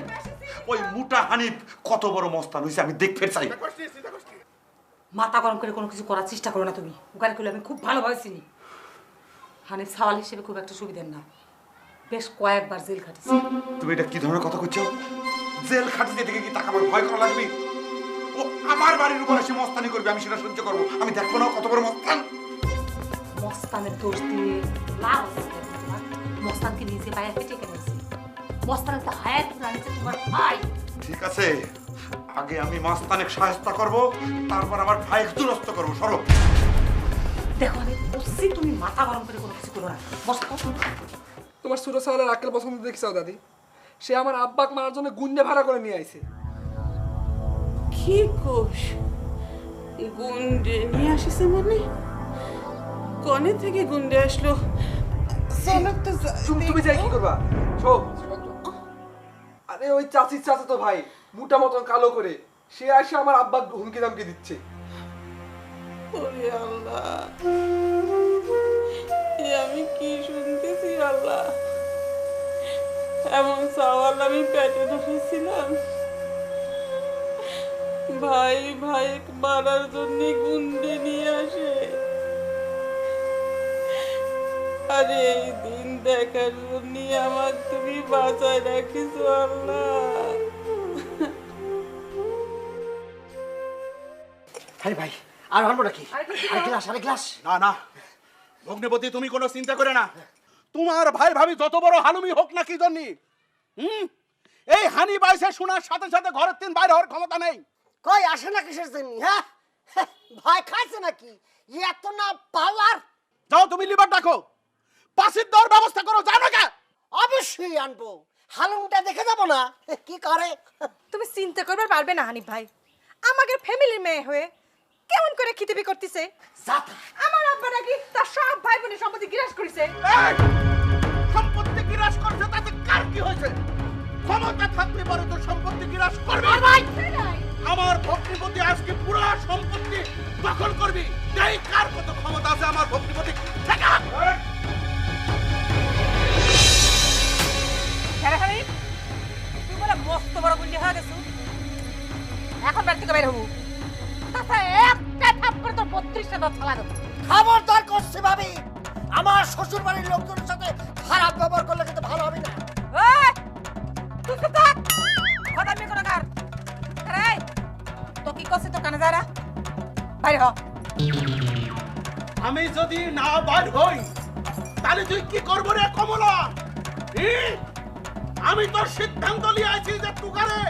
ওই মুটা হানিফ কত বড় মস্তান হইছে আমি দেখতে চাই।
মাথা গরম করে কোনো কিছু করার চেষ্টা করো না তুমি। ওখানে করলে আমি খুব ভালোভাবে চিনি। হানিফ সাওয়াল হিসেবে খুব একটা সুবিধার না, বেশ কয়েকবার জেল খাটিছে।
তুমি এটা কি ধরনের কথা কইছো? জেল খাটিতে থেকে কি টাকা আমার ভয় করা লাগবে? ও আমার বাড়ির উপর এসে মস্তানি করবে, আমি সেটা সহ্য করব? আমি দেখবো না কত বড় মস্তান।
মস্তানের দোষ দিয়ে লাভ আছে তোমার? মস্তানকে নিজে পায়ে পেটে কেনেছে। মস্তানের তো হায়াত রানিছে তোমার ভাই।
ঠিক আছে, আগে আমি মাস্তানেক সাহায্য করব, তারপর আমার ভাই দুরস্ত করব। সরো।
দেখো আমি বলছি তুমি মাথা গরম করে কোনো কিছু করো না। বসো।
তোমার ছোট সালের আক্কেল পছন্দ দেখছাও দাদি? সে আমার আব্বাকে মারার জন্য গুন্ডে ভাড়া করে নিয়ে আইছে।
কি কোষ গুন্ডে নিয়ে আসিছে মানে? কনে থেকে গুন্ডে আসলো?
তুমি যাই কি করবা? শোক, আরে ওই চাচির চাচা তো ভাই, মুটা মতন কালো করে, সে আসে আমার আব্বা হুমকি দামকি দিচ্ছে।
ওরে আল্লাহ, এ আমি কি শুনতেছি আল্লাহ? এমন সওয়াল আমি পেটে ঢুকেছিলাম। ভাই ভাই মারার জন্য গুন্ডে নিয়ে আসে। আরে এই দিন দেখার জন্য আমার তুমি বাঁচায় রাখিছো আল্লাহ।
আরে ভাই, আর আনবো নাকি? আরে গ্লাস।
না না ভগ্নিপতি, তুমি কোনো চিন্তা করে না। তোমার ভাই ভাবি যত বড় হালুমি হোক না কি জন্য, এই হানি বাইসে শোনার সাথে সাথে ঘরের তিন বাইরে হওয়ার ক্ষমতা নেই।
কই আসে না কিসের জন্য? হ্যাঁ, ভাই খাইছে নাকি? এত না পাওয়ার।
যাও তুমি লিভার ডাকো, পাশির দেওয়ার ব্যবস্থা করো। জানো কে?
অবশ্যই আনবো। হালুমটা দেখে যাবো না কি করে।
তুমি চিন্তা করবার পারবে না হানিফ ভাই, আমাদের ফ্যামিলির মেয়ে হয়ে কেমন করে খিতিবি করতেছে। আমার আব্বা নাকি তার সব ভাই বোনের সম্পত্তি গ্রাস করেছে।
এই, সম্পত্তি গ্রাস করছে তাতে কার কি হয়েছে? ক্ষমতা থাকলে পরে তো সম্পত্তি গ্রাস করবে। আমার ভগ্নিপতি আজকে পুরো সম্পত্তি দখল করবি। এই কার কত ক্ষমতা আছে আমার ভগ্নিপতি? ঠেকা!
হানিফ তুই বলে মস্ত বড় গুন্ডি হয়ে গেছো, এখন বাড়ি থেকে বের হবো। তাছাড়া একটা থাপ করে তোর 32টা দাঁত ফালা দেবো।
খবরদার করছি ভাবি, আমার শ্বশুর বাড়ির লোকজনের সাথে খারাপ ব্যবহার করলে কিন্তু ভালো হবে না।
এই, তুই চুপ থাক। কথা আমি কোনো কার। এই, তো কি করছিস তোর কানে যারা? বাইরে হ।
আমি যদি না বার হই তাহলে তুই কি করবো রে কমলা? আমি তোর সিদ্ধান্ত নিয়ে আছি যে তুকারে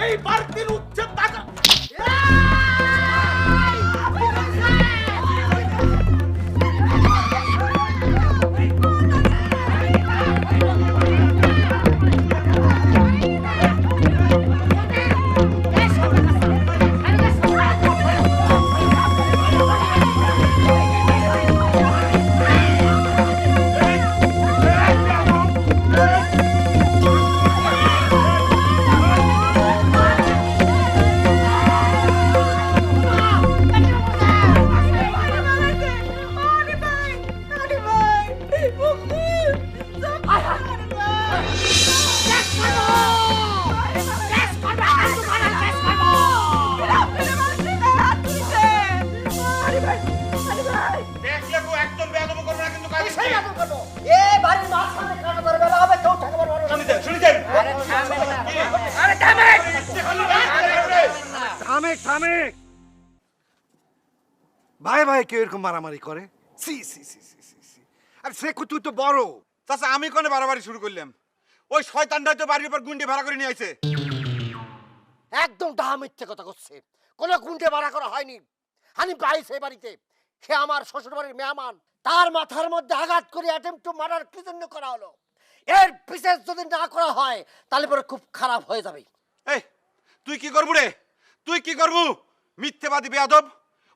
এই বাড়তির উচ্ছেদ টাকা।
ভাই ভাই কেউ এরকম মারামারি করে? সি সি সি সি সি সি। আর শেখু তুই তো বড়।
চাচা আমি কোনে বাড়াবাড়ি শুরু করলাম? ওই শয়তানটা তো বাড়ির উপর গুন্ডে ভাড়া করে নিয়ে আইছে।
একদম ডাহা মিথ্যে কথা করছে। কোনো গুন্ডে ভাড়া করা হয়নি। হানি পাইছে বাড়িতে। সে আমার শ্বশুরবাড়ির মেহমান, তার মাথার মধ্যে আঘাত করে অ্যাটেম্পট টু মার্ডার কি জন্য করা হলো? এর বিশেষ যদি না করা হয় তাহলে পরে খুব খারাপ হয়ে যাবে।
এই তুই কি করবু রে? তুই কি করবু? মিথ্যেবাদী বেয়াদব!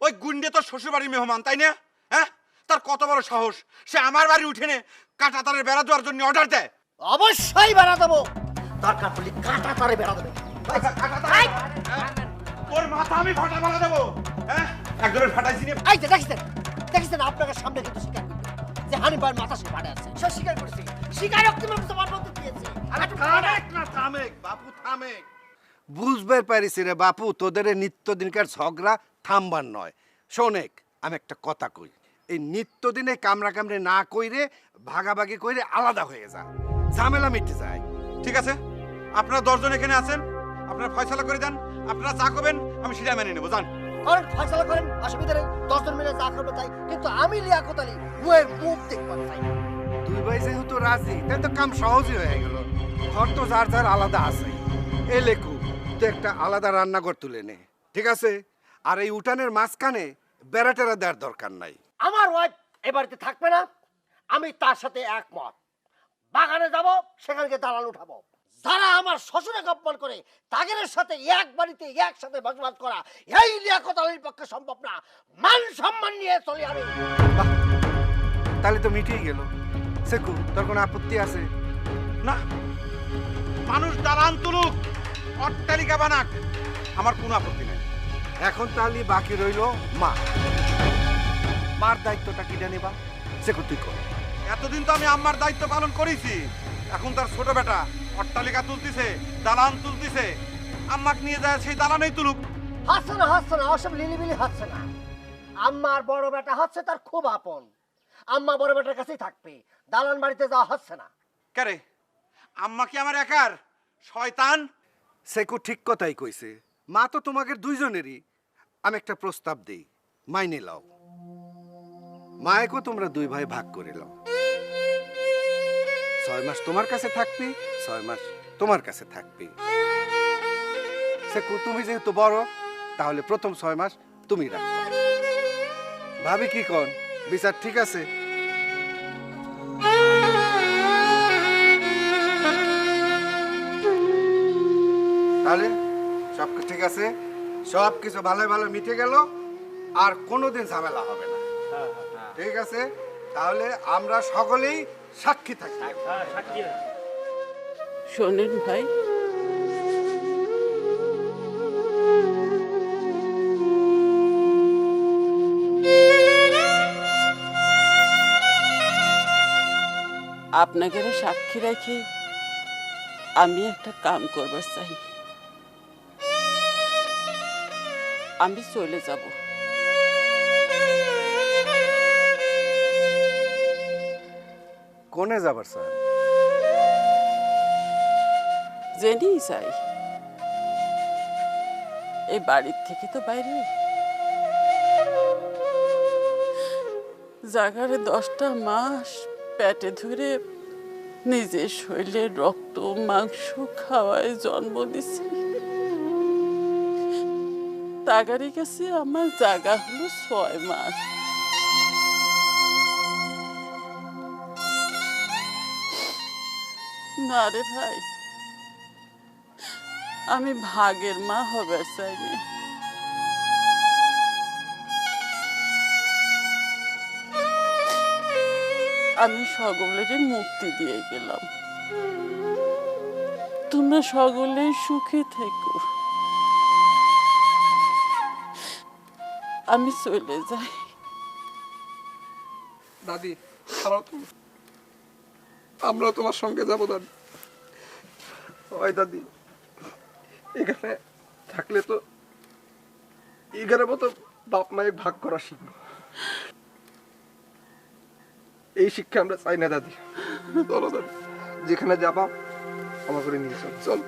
ওই গুন্ডে তোর শ্বশুর বাড়ির মেহমান, তাই না? হ্যাঁ, তার কত বড় সাহস, সে আমার বাড়ি উঠে নে কাঁটা তারের বেড়া দেওয়ার জন্য অর্ডার দেয়।
অবশ্যই বেড়া দেবো, দরকার পড়লে কাঁটা তারে বেড়া দেবো।
তোর মাথা আমি ফাটা মারা দেবো। হ্যাঁ, একজনের ফাটাইছি নে।
এই যে দেখছেন আপনার সামনে কিন্তু স্বীকার করবে যে হানিফ ভাইয়ের মাথা সে ফাটে আছে, সে স্বীকার করেছে। স্বীকারোক্তি মানে তোমার মধ্যে দিয়েছে।
থামেক না, থামেক বাপু, থামেক।
বুঝবার পারিস রে বাপু, তোদের এই নিত্যদিনকার ঝগড়া থামবার নয়। শোনেক, আমি একটা কথা কই, এই নিত্যদিনে কামড়া কামড়ে না কইরে ভাগাভাগি কইরে আলাদা হয়ে যা, ঝামেলা মিটে যায়।
ঠিক আছে, আপনারা 10 জন এখানে আছেন, আপনারা ফয়সালা করে দেন। আপনারা যা করবেন আমি সেটা মেনে নেবো। যান
করেন, ফয়সালা করেন, অসুবিধা নেই। 10 জন মিলে যা করবে তাই, কিন্তু আমি লিয়াকত আলী বউয়ের মুখ দেখবার চাই।
দুই ভাই যেহেতু রাজি, তাই তো কাম সহজই হয়ে গেল। ঘর তো যার যার আলাদা আছে। এ লেখু, তুই একটা আলাদা রান্নাঘর তুলে নে, ঠিক আছে? আর এই উঠানের মাঝখানে বেড়া টেরা দেওয়ার দরকার নাই।
আমার ওয়াইফ এ বাড়িতে থাকবে না, আমি তার সাথে একমত। বাগানে যাব, সেখানে গিয়ে দালাল উঠাবো। যারা আমার শ্বশুরকে অপমান করে তাদের সাথে এক বাড়িতে একসাথে বসবাস করা এই লিয়াকত আলীর পক্ষে সম্ভব না। মান সম্মান নিয়ে চলে আমি।
বাহ, তাহলে তো মিটেই গেল। সেকু, তোর কোনো আপত্তি আছে?
না, মানুষ দালান তুলুক, অট্টালিকা বানাক, আমার কোনো আপত্তি নেই।
এখন তাহলে বাকি রইল মা। মার দায়িত্বটা কিনে নেবা, সেকু তুই কর।
এতদিন তো আমি আম্মার দায়িত্ব পালন করেছি, এখন তার ছোট বেটা অট্টালিকা তুলতিছে, দালান তুলতিছে, আম্মাকে নিয়ে যায় সেই দালানেই তুলুক।
হাসছে না, ওসব লিলিবিলি হাসছে না। আম্মার বড় বেটা হচ্ছে তার খুব আপন, আম্মা বড় বেটার কাছেই থাকবে, দালান বাড়িতে যাওয়া হচ্ছে না।
কেরে, আম্মা কি আমার একার? শয়তান!
সেকু ঠিক কথাই কইছে, মা তো তোমাদের দুইজনেরই। আমি একটা প্রস্তাব দেই, মাইনে লাও। মায়েকেও তোমরা দুই ভাই ভাগ করে লাও। 6 মাস তোমার কাছে থাকবে, 6 মাস তোমার কাছে থাকবে। সেকু, তুমি যেহেতু বড়, তাহলে প্রথম 6 মাস তুমি রাখো। ভাবি কি কন, বিচার ঠিক আছে? তাহলে সব ঠিক আছে, সব কিছু ভালো ভালো মিটে গেল, আর কোনোদিন ঝামেলা হবে না। ঠিক আছে, তাহলে আমরা সকলেই সাক্ষী থাকি।
শোনেন ভাই, আপনাকে সাক্ষী রাখি আমি একটা কাম করবার চাই। আমি চলে যাব।
কোনে যাবার স্যার?
জেনেই চাই, এই বাড়ির থেকে তো বাইরে জাগারে 10টা মাস পেটে ধরে নিজের শরীরের রক্ত মাংস খাওয়ায় জন্ম দিছি। তাগারি কাছে আমার জায়গা হলো 6 মাস। না রে ভাই, আমি ভাগের মা হবার চাইনি। আমি সকলেরই মুক্তি দিয়ে গেলাম, তোমরা সকলে সুখে থেকো। আমি চলে যাই।
দাদি, আমরাও তোমার সঙ্গে যাবো দাদি। ওই দাদি, এখানে থাকলে তো এখানের মতো বাপ মায়ের ভাগ করা শিখবো। এই শিক্ষা আমরা চাই না দাদি। চলো দাদি, যেখানে যাবা আমার করে নিয়ে চল।